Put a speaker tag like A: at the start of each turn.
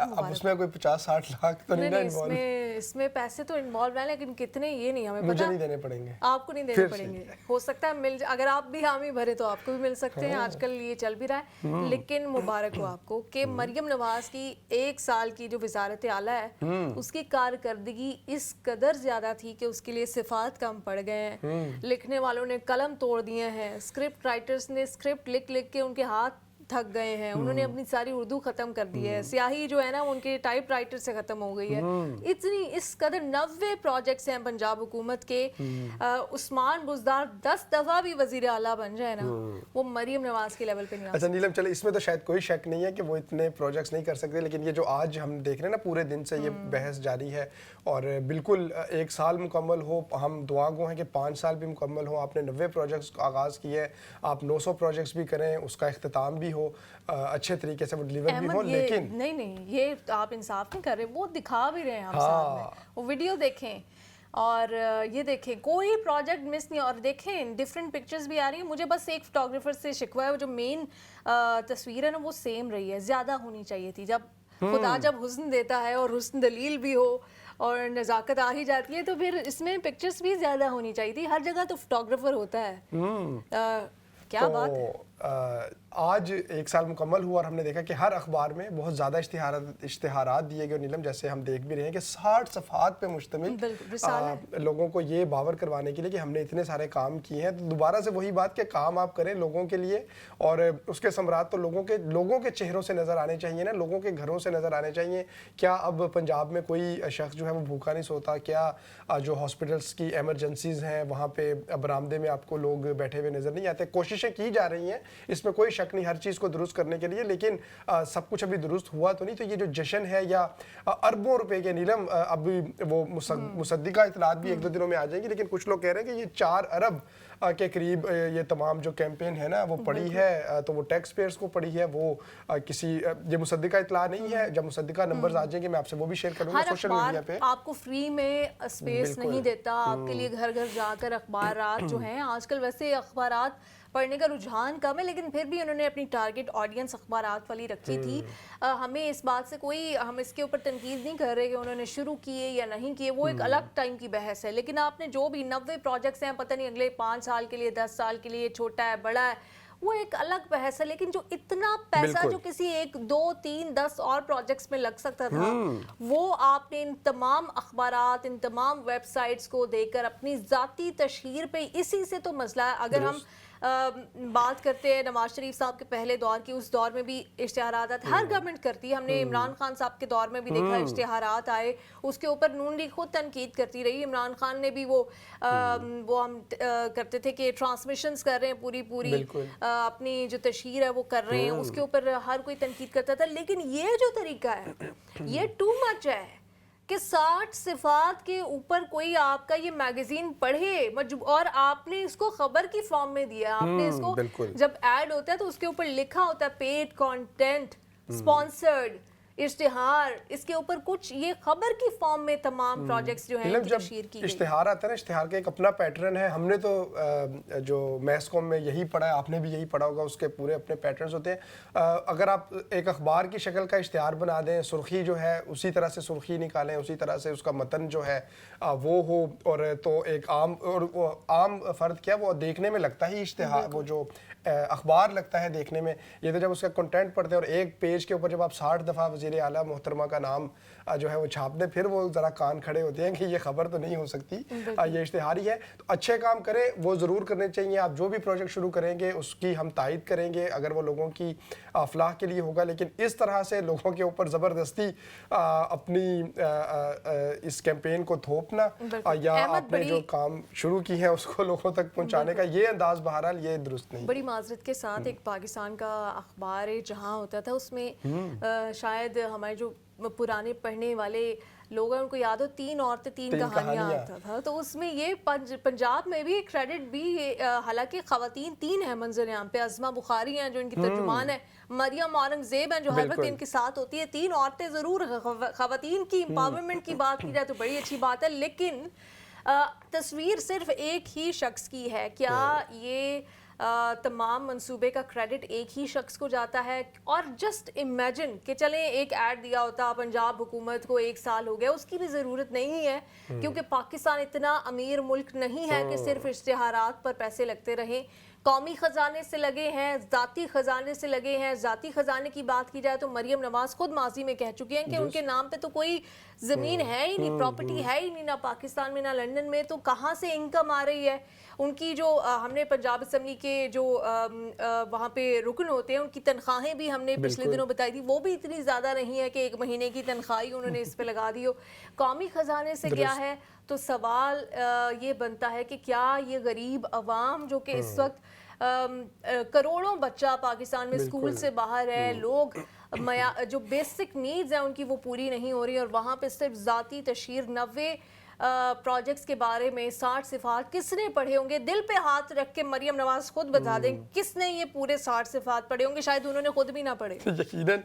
A: अब उसमें कोई 50-60 लाख तो नहीं ना इन्वॉल्व?
B: इसमें पैसे तो इन्वॉल्व हैं, लेकिन कितने ये नहीं हमें पता।
A: मुझे नहीं देने पड़ेंगे,
B: आपको नहीं देने पड़ेंगे, हो सकता है मिल, अगर आप भी हामी भरे तो आपको भी मिल सकते हैं, आजकल ये चल भी रहा है। लेकिन मुबारक हो आपको कि मरियम नवाज की 1 साल की जो वजारत आला है उसकी कारकर्दगी इस कदर ज्यादा थी कि उसके लिए सिफात कम पड़ गए हैं। लिखने वालों ने कलम तोड़ दिए हैं, स्क्रिप्ट राइटर्स ने स्क्रिप्ट लिख लिख के उनके हाथ थक गए हैं, उन्होंने अपनी सारी उर्दू खत्म कर दी है, स्याही जो है ना उनके टाइप राइटर से खत्म हो गई है। इतनी इस कदर 90 प्रोजेक्ट्स हैं पंजाब हुकूमत के। उस्मान बुज़दार 10 दफा भी वजीर आला बन जाए ना, वो मरियम नवाज के लेवल पे नहीं आ सकता।
A: अच्छा नीलम, चले इसमें तो शायद कोई शक नहीं है कि वो इतने प्रोजेक्ट्स नहीं कर सकते, लेकिन ये जो आज हम देख रहे हैं ना पूरे दिन से ये बहस जारी है, और बिल्कुल 1 साल मुकम्मल हो, हम दुआ गो हैं कि 5 साल भी मुकम्मल हो। आपने 90 प्रोजेक्ट्स का आगाज़ किया है, आप 900 प्रोजेक्ट्स भी करें, उसका इख्तिताम भी हो, अच्छे तरीके से वो डिलीवर भी हो, लेकिन
B: नहीं ये आप इंसाफ नहीं कर रहे, वो दिखा भी रहे हैं आप सामने, वो वीडियो देखें और ये देखें, कोई प्रोजेक्ट मिस नहीं। और देखें डिफरेंट पिक्चर्स भी आ रही हैं। मुझे बस एक फोटोग्राफर से शिकवा है, वो जो मेन तस्वीर है ना वो सेम रही है, ज़्यादा होनी चाहिए थी। जब खुदा जब हुस्न देता है और हुस्न दलील भी हो और नज़ाकत आ ही जाती है, तो फिर इसमें पिक्चर्स भी ज़्यादा होनी चाहिए थी। हर जगह तो फोटोग्राफर होता है। क्या बात है।
A: आज 1 साल मुकम्मल हुआ और हमने देखा कि हर अखबार में बहुत ज़्यादा इश्तिहारात दिए गए नीलम, जैसे हम देख भी रहे हैं कि 60 सफ़हात पे मुश्तमिल लोगों को ये बावर करवाने के लिए कि हमने इतने सारे काम किए हैं। तो दोबारा से वही बात कि काम आप करें लोगों के लिए, और उसके समरात तो लोगों के चेहरों से नज़र आने चाहिए ना, लोगों के घरों से नज़र आने चाहिए। क्या अब पंजाब में कोई शख्स जो है वो भूखा नहीं सोता? क्या जो हॉस्पिटल्स की एमरजेंसीज़ हैं वहाँ पे बरामदे में आपको लोग बैठे हुए नज़र नहीं आते? कोशिशें की जा रही हैं, इसमें कोई शक नहीं, हर चीज़ को दुरुस्त करने के लिए, लेकिन सब कुछ अभी दुरुस्त हुआ तो नहीं। तो ये जो जश्न है या अरबों रुपए के नीलम, अभी वो मुसद्दिका इतलात भी 1-2 दिनों में आ जाएंगी, लेकिन कुछ लोग कह रहे हैं कि ये 4 अरब के करीब ये तमाम जो कैंपेन है ना वो पड़ी है, तो वो टैक्स पेयर्स को पड़ी है, वो किसी ये मुसद्दिका इतला नहीं है। जब मुसद्दिका नंबर्स आ जाएंगे मैं आपसे वो भी शेयर करूंगा सोशल मीडिया पे।
B: आपको फ्री में स्पेस नहीं देता, आपके लिए घर घर जाकर अखबारात जो हैं, आजकल वैसे अखबारात पढ़ने का रुझान कम है, लेकिन फिर भी उन्होंने अपनी टारगेट ऑडियंस अखबारात वाली रखी थी। हमें इस बात से कोई, हम इसके ऊपर तनकीद नहीं कर रहे कि उन्होंने शुरू किए या नहीं किए, वो एक अलग टाइम की बहस है। लेकिन आपने जो भी 90 प्रोजेक्ट्स हैं, पता नहीं अगले 5 साल के लिए, 10 साल के लिए, छोटा है बड़ा है, वो एक अलग बहस है। लेकिन जो इतना पैसा जो किसी 1, 2, 3, 10 और प्रोजेक्ट्स में लग सकता था, वो आपने इन तमाम अखबारात, इन तमाम वेबसाइट्स को देकर अपनी ज़ाती तशहीर पे, इसी से तो मसला है। अगर हम बात करते हैं नवाज शरीफ साहब के पहले दौर की, उस दौर में भी इश्तिहारात हर गवर्नमेंट करती है। हमने इमरान खान साहब के दौर में भी देखा इश्तिहारात आए, उसके ऊपर नून लीग खुद तनकीद करती रही। इमरान खान ने भी वो हम करते थे कि ट्रांसमिशंस कर रहे हैं पूरी अपनी जो तशहीर है वो कर रहे हैं, उसके ऊपर हर कोई तनकीद करता था। लेकिन ये जो तरीका है ये टू मच है कि 60 सिफात के ऊपर कोई आपका ये मैगजीन पढ़े, और आपने इसको खबर की फॉर्म में दिया। आपने इसको जब ऐड होता है तो उसके ऊपर लिखा होता है पेड कंटेंट, स्पॉन्सर्ड, इश्तिहार, इसके ऊपर कुछ ये खबर की फॉर्म में तमाम प्रोजेक्ट्स जो हैं इनकी तशहीर की गई।
A: इश्तिहार आता है ना, इश्तिहार का एक अपना पैटर्न है। हमने तो जो मैस कॉम में यही पढ़ा है, आपने भी यही पढ़ा होगा, उसके पूरे अपने पैटर्न्स होते हैं। अगर आप एक अखबार की शक्ल का इश्तिहार बना दें, सुर्खी जो है उसी तरह से सुर्खी निकालें, उसी तरह से उसका मतन जो है वो हो, और तो एक आम फ़र्द क्या वो देखने में लगता ही इश्तिहार, वो जो अखबार लगता है देखने में। ये तो जब उसका कंटेंट पढ़ते हैं और एक पेज के ऊपर जब आप 60 दफ़ा वज़ीर आला मोहतरमा का नाम जो है वो छाप दें, फिर वो ज़रा कान खड़े होते हैं कि ये खबर तो नहीं हो सकती, ये इश्तिहार ही है। तो अच्छे काम करें, वो ज़रूर करने चाहिए। आप जो भी प्रोजेक्ट शुरू करेंगे उसकी हम तायद करेंगे अगर वो लोगों की अफलाह के लिए होगा, लेकिन इस तरह से लोगों के ऊपर ज़बरदस्ती अपनी इस कैंपेन को थोपना या आपने जो काम शुरू की है उसको लोगों तक पहुँचाने का ये अंदाज़ बहरहाल ये दुरुस्त नहीं।
B: बड़ी माजरत के साथ एक पाकिस्तान का अखबार जहाँ होता था उसमें शायद हमारे जो पुराने पढ़ने वाले लोग हैं उनको याद हो 3 औरतें 3 कहानियाँ आता था, तो उसमें ये पंजाब में भी क्रेडिट भी, हालांकि खवातीन 3 हैं मंजर यहाँ पे, अज़मा बुखारी हैं जो इनकी तर्जुमान है, मरियम औरंगजेब हैं जो हर वक्त इनके साथ होती है। 3 औरतें ज़रूर, खवातीन की एम्पावरमेंट की बात की जाए तो बड़ी अच्छी बात है, लेकिन तस्वीर सिर्फ एक ही शख्स की है। क्या ये तमाम मंसूबे का क्रेडिट एक ही शख्स को जाता है। और जस्ट इमेजिन कि चलें एक ऐड दिया होता पंजाब हुकूमत को 1 साल हो गया, उसकी भी ज़रूरत नहीं है क्योंकि पाकिस्तान इतना अमीर मुल्क नहीं है कि सिर्फ इश्तिहारात पर पैसे लगते रहें। कौमी ख़जाने से लगे हैं, ज़ाती ख़जाने से लगे हैं। ज़ाती ख़जाने की बात की जाए तो मरियम नवाज़ खुद माजी में कह चुकी हैं कि उनके नाम पे तो कोई ज़मीन है ही नहीं, प्रॉपर्टी है ही नहीं, ना पाकिस्तान में ना लंदन में, तो कहाँ से इनकम आ रही है। उनकी जो हमने पंजाब असम्बली के जो वहाँ पे रुकन होते हैं उनकी तनख्वाहें भी हमने पिछले दिनों बताई थी, वो भी इतनी ज़्यादा नहीं है कि 1 महीने की तनख्वाह ही उन्होंने इस पे लगा दी हो। कौमी ख़जाने से क्या है, तो सवाल ये बनता है कि क्या ये गरीब अवाम जो कि इस वक्त करोड़ों बच्चा पाकिस्तान में स्कूल से बाहर है, लोग जो बेसिक नीड्स हैं उनकी वो पूरी नहीं हो रही, और वहाँ पे सिर्फ ज़ाती तशहीर 90 प्रोजेक्ट्स के बारे में 60 सिफात किसने पढ़े होंगे? दिल पे हाथ रख के मरियम नवाज खुद बता दें किसने ये पूरे 60 सिफात पढ़े होंगे, शायद उन्होंने खुद भी ना पढ़े।
A: यकीनन